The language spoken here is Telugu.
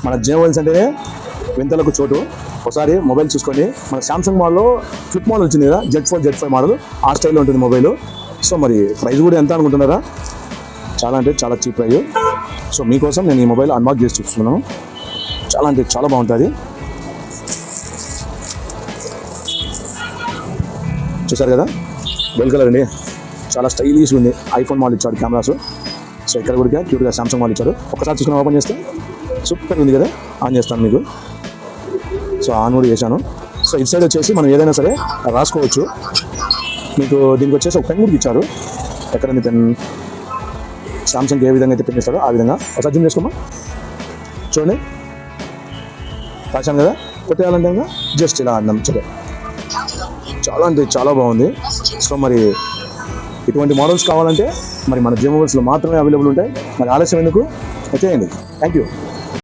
మన జే మొబైల్స్ అంటేనే వింతలకు చోటు. ఒకసారి మొబైల్ చూసుకోండి. మన సామ్సంగ్ మోడల్లో ఫ్లిప్ మోడల్ వచ్చింది కదా, Z4 మోడల్, ఆ స్టైల్లో ఉంటుంది మొబైల్. సో మరి ప్రైస్ కూడా ఎంత అనుకుంటున్నారా? చాలా అంటే చాలా చీప్ ప్రైస్. సో మీకోసం నేను ఈ మొబైల్ అన్బాక్స్ చేసి చూస్తున్నాను. చాలా అంటే చాలా బాగుంటుంది. చూసారు కదా, బెల్ కలర్ అండి, చాలా స్టైలిష్ ఉంది. ఐఫోన్ మోడల్ ఇచ్చాడు కెమెరాస్. సో ఇక్కడ కూడా క్యూట్గా సామ్సంగ్ మోడల్ ఇచ్చాడు. ఒకసారి చూసుకుని ఓపెన్ చేస్తే సూపర్ ఉంది కదా. ఆన్ చేస్తాను మీకు. సో ఆన్ కూడా చేశాను. సో ఇటు సైడ్ వచ్చేసి మనం ఏదైనా సరే రాసుకోవచ్చు. మీకు దీనికి వచ్చేసి ఒక పెన్ కూడా ఇచ్చారు. ఎక్కడ మీ పెన్ సామ్సంగ్ ఏ విధంగా అయితే పెన్ ఇస్తారో ఆ విధంగా. ఒకసారి జూమ్ చేసుకోమా, చూడండి. రాశాను కదా, కొట్టేయాలంటే ఇంకా జస్ట్ ఇలా అన్నాం. చూడండి, చాలా అంటే చాలా బాగుంది. సో మరి ఇటువంటి మోడల్స్ కావాలంటే మరి మన జే మొబైల్స్లో మాత్రమే అవైలబుల్ ఉంటాయి. మరి ఆలస్యం ఎందుకు వచ్చేయండి. Thank you.